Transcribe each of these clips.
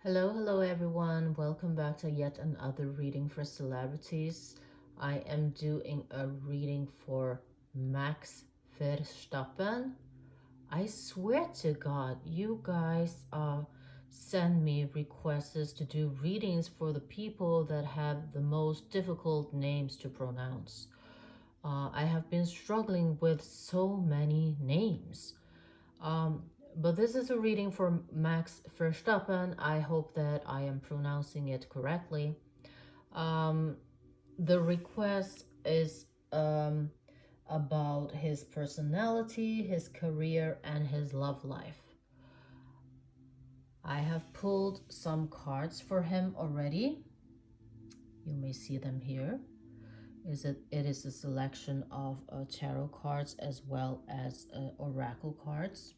Hello everyone. Welcome back to yet another reading for celebrities. I am doing a reading for Max Verstappen. I swear to God, you guys send me requests to do readings for the people that have the most difficult names to pronounce. I have been struggling with so many names. Um, but this is a reading for Max Verstappen. I hope that I am pronouncing it correctly. Um, the request is about his personality, his career, and his love life. I have pulled some cards for him already. You may see them here. It is a selection of tarot cards as well as oracle cards.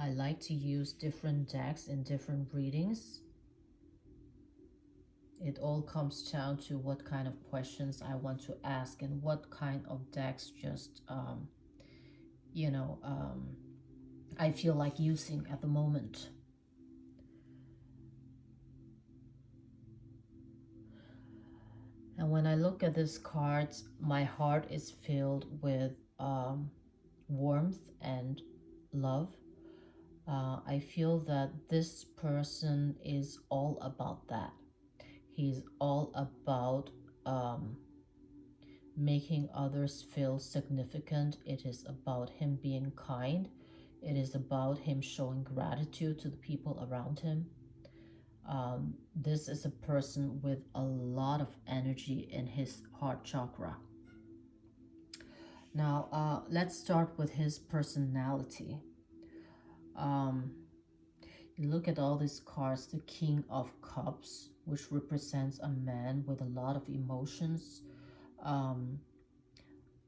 I like to use different decks in different readings. It all comes down to what kind of questions I want to ask and what kind of decks just, you know, I feel like using at the moment. And when I look at these cards, my heart is filled with warmth and love. I feel that this person is all about that. He's all about making others feel significant. It is about him being kind. It is about him showing gratitude to the people around him. This is a person with a lot of energy in his heart chakra. Now, let's start with his personality. Um, Look at all these cards. The King of Cups, which represents a man with a lot of emotions. Um,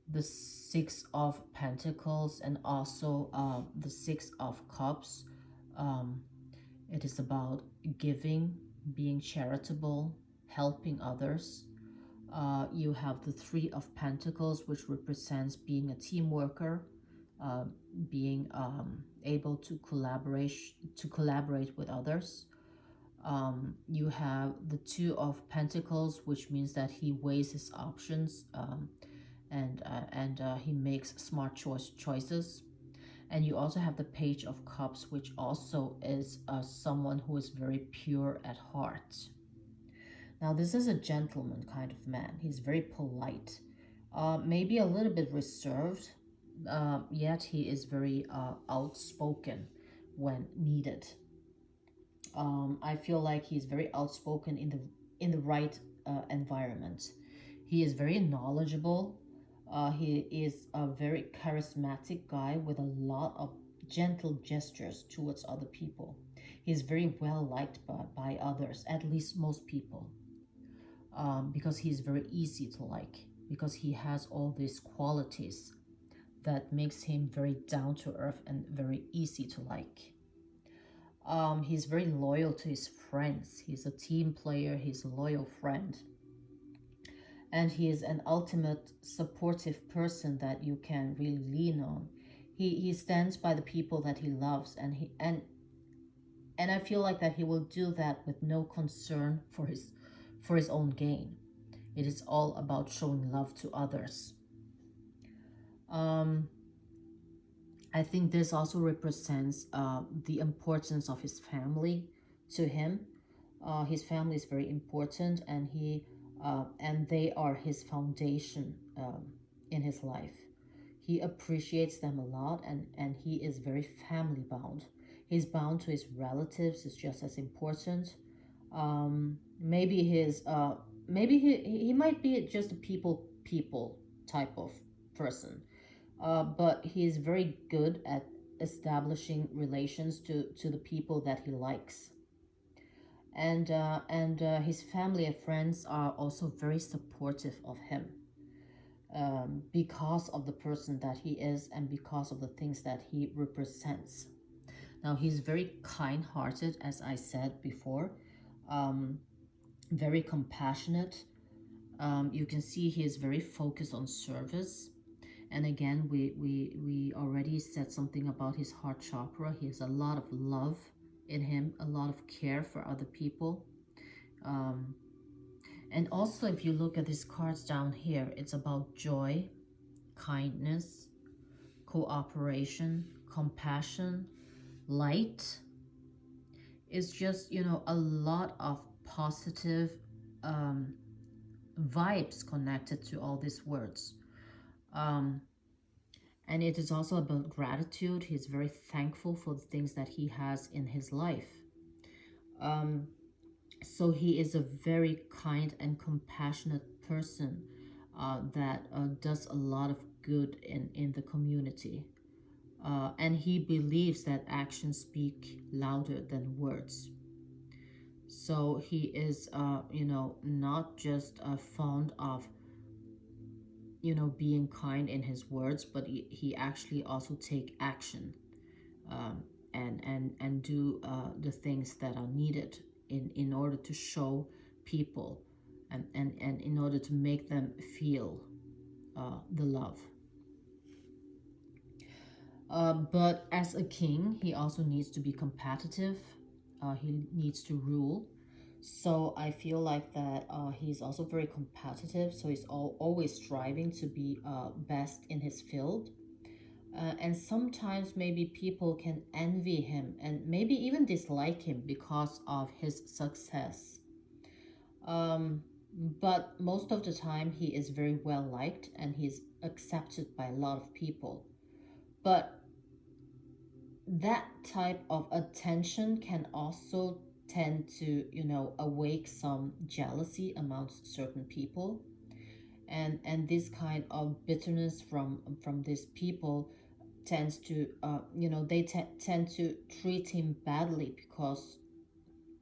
the Six of Pentacles and also the Six of Cups. Um, it is about giving, being charitable, helping others. You have the Three of Pentacles, which represents being a team worker, uh, being able to collaborate with others. You have the Two of Pentacles, which means that he weighs his options and he makes smart choices. And you also have the Page of Cups, which also is someone who is very pure at heart. Now, this is a gentleman kind of man. He's very polite, maybe a little bit reserved, yet he is very outspoken when needed. I feel like he's very outspoken in the right environment. He is very knowledgeable. He is a very charismatic guy with a lot of gentle gestures towards other people. He's very well liked by others, at least most people, because he's very easy to like, because he has all these qualities that makes him very down to earth and very easy to like. He's very loyal to his friends. He's a team player. He's a loyal friend. And he is an ultimate supportive person that you can really lean on. He stands by the people that he loves, and I feel like that he will do that with no concern for his own gain. It is all about showing love to others. Um, I think this also represents the importance of his family to him. His family is very important, and they are his foundation in his life. He appreciates them a lot, and he is very family bound. He's bound to his relatives. Is just as important. Maybe he might be just a people type of person, but he is very good at establishing relations to the people that he likes. And his family and friends are also very supportive of him, because of the person that he is and because of the things that he represents. Now, he's very kind-hearted, as I said before, um, very compassionate. You can see he is very focused on service. And again, we already said something about his heart chakra. He has a lot of love in him, a lot of care for other people. Um, and also, if you look at these cards down here, it's about joy, kindness, cooperation, compassion, light. It's just, a lot of positive um, vibes connected to all these words. Um, and it is also about gratitude. He's very thankful for the things that he has in his life. Um, so he is a very kind and compassionate person that does a lot of good in the community. And he believes that actions speak louder than words. So he is, not just fond of, being kind in his words, but he actually also take action, um, and do the things that are needed in order to show people, and in order to make them feel the love. But as a king, he also needs to be competitive. He needs to rule. So I feel like that he's also very competitive. So he's always striving to be best in his field. And sometimes maybe people can envy him and maybe even dislike him because of his success. Um, but most of the time, he is very well liked and he's accepted by a lot of people. But that type of attention can also tend to, awake some jealousy amongst certain people, and this kind of bitterness from these people tends to, they tend to treat him badly because,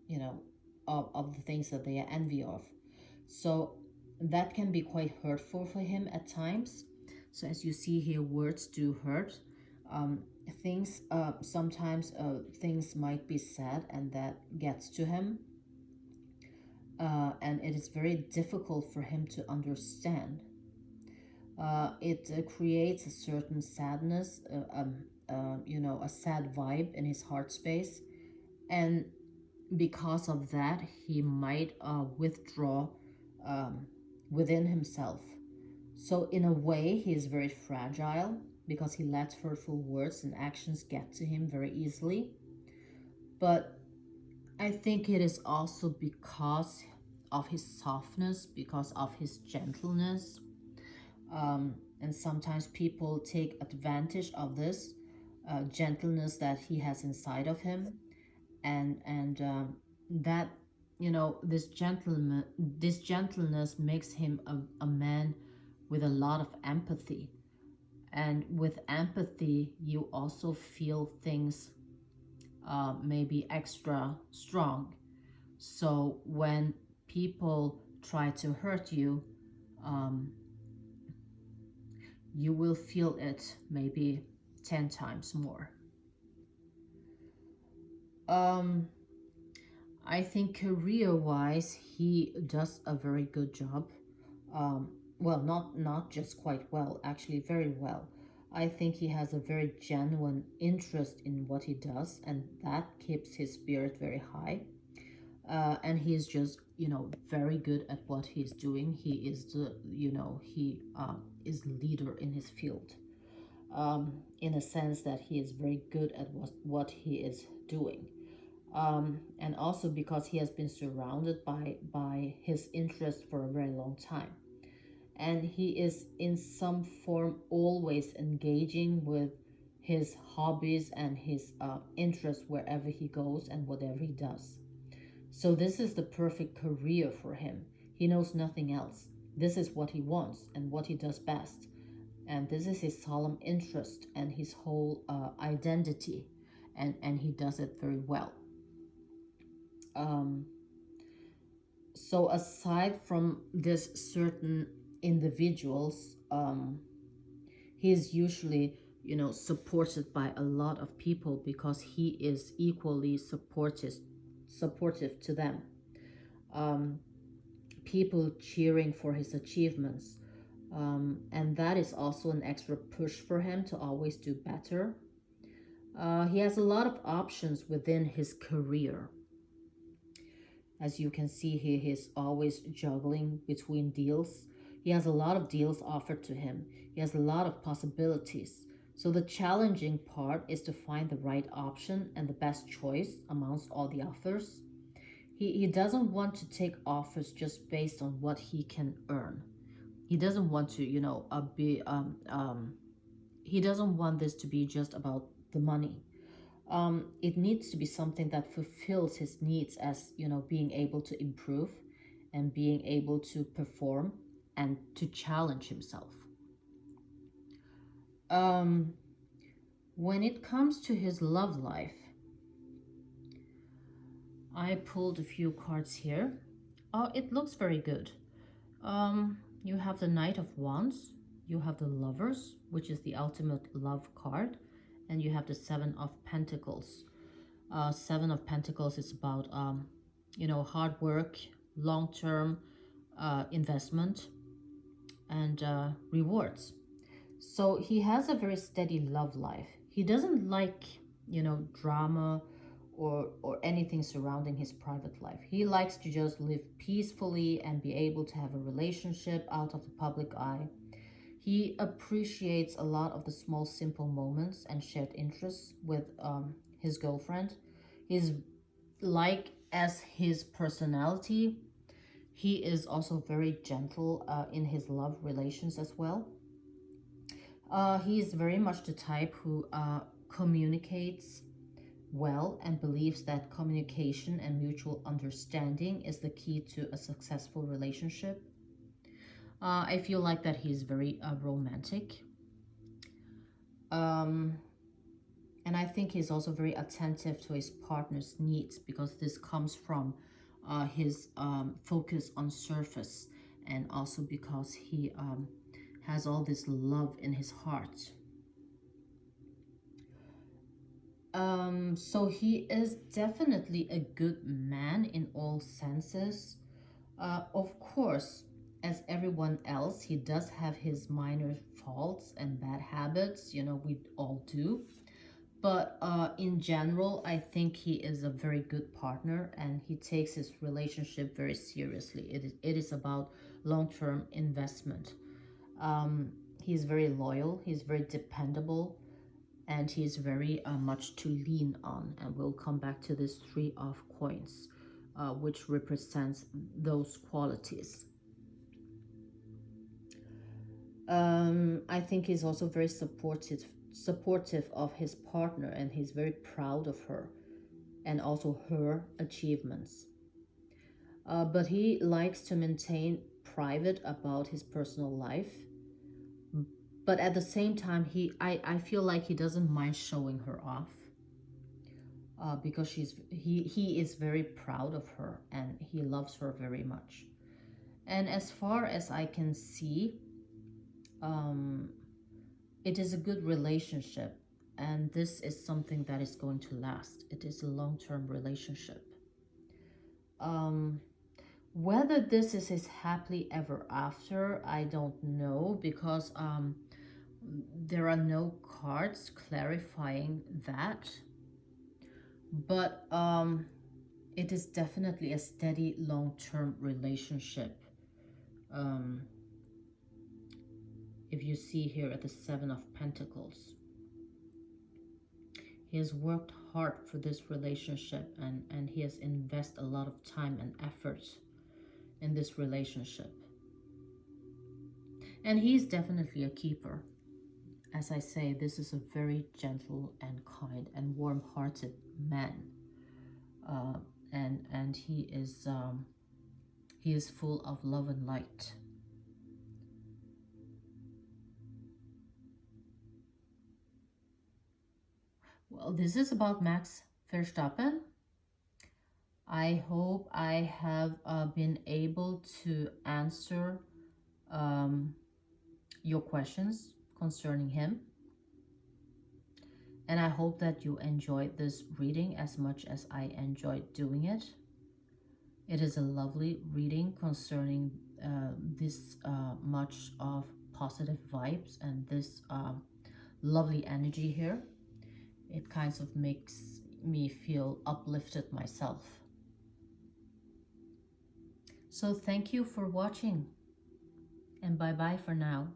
you know of the things that they are envy of. So that can be quite hurtful for him at times. So as you see here, words do hurt. um, Things, sometimes things might be said and that gets to him, and it is very difficult for him to understand. It creates a certain sadness, a sad vibe in his heart space, and because of that, he might withdraw um, within himself. So, in a way, he is very fragile because he lets hurtful words and actions get to him very easily. But I think it is also because of his softness, because of his gentleness. And sometimes people take advantage of this gentleness that he has inside of him, and that, this gentleness makes him a man with a lot of empathy. And with empathy, you also feel things maybe extra strong. So when people try to hurt you, um, you will feel it maybe 10 times more. Um, I think career wise, he does a very good job. Well, not just quite well, actually very well. I think he has a very genuine interest in what he does, and that keeps his spirit very high. And he is just, very good at what he's doing. He is he is leader in his field. In a sense that he is very good at what he is doing. And also because he has been surrounded by his interest for a very long time, and he is in some form always engaging with his hobbies and his interests wherever he goes and whatever he does. So this is the perfect career for him. He knows nothing else. This is what he wants and what he does best, and this is his solemn interest and his whole identity, and he does it very well. um, so aside from this certain individuals, he is usually, supported by a lot of people because he is equally supportive to them. um, People cheering for his achievements, and that is also an extra push for him to always do better. He has a lot of options within his career. As you can see here, he's always juggling between deals. He has a lot of deals offered to him. He has a lot of possibilities. So the challenging part is to find the right option and the best choice amongst all the offers. He doesn't want to take offers just based on what he can earn. He doesn't want to, he doesn't want this to be just about the money. It needs to be something that fulfills his needs, as being able to improve and being able to perform and to challenge himself. um, when it comes to his love life, I pulled a few cards here. It looks very good. You have the Knight of Wands, you have the Lovers, which is the ultimate love card, and you have the Seven of Pentacles. Seven of Pentacles is about hard work, long-term investment, and rewards. So he has a very steady love life. He doesn't like drama or anything surrounding his private life. He likes to just live peacefully and be able to have a relationship out of the public eye. He appreciates a lot of the small, simple moments and shared interests with his girlfriend. He's like, as his personality, he is also very gentle in his love relations as well. He is very much the type who communicates well and believes that communication and mutual understanding is the key to a successful relationship. I feel like that he's very romantic. Um, and I think he's also very attentive to his partner's needs, because this comes from his focus on surface, and also because he has all this love in his heart. So he is definitely a good man in all senses. Of course, as everyone else, he does have his minor faults and bad habits. We all do. But in general, I think he is a very good partner, and he takes his relationship very seriously. It is about long-term investment. He's very loyal, he's very dependable, and he's very much to lean on. And we'll come back to this Three of Coins, which represents those qualities. I think he's also very supportive of his partner, and he's very proud of her and also her achievements. But he likes to maintain private about his personal life. But at the same time, I feel like he doesn't mind showing her off, because he is very proud of her and he loves her very much. And as far as I can see, um, it is a good relationship, and this is something that is going to last. It is a long-term relationship. Um, whether this is his happily ever after, I don't know, because there are no cards clarifying that. But it is definitely a steady long-term relationship. Um, if you see here at the Seven of Pentacles, he has worked hard for this relationship, and he has invested a lot of time and effort in this relationship. And he's definitely a keeper. As I say, this is a very gentle and kind and warm-hearted man. Uh, and he is full of love and light. Well, this is about Max Verstappen. I hope I have been able to answer um, your questions concerning him. And I hope that you enjoyed this reading as much as I enjoyed doing it. It is a lovely reading concerning this much of positive vibes and this lovely energy here. It kind of makes me feel uplifted myself. So thank you for watching, and bye bye for now.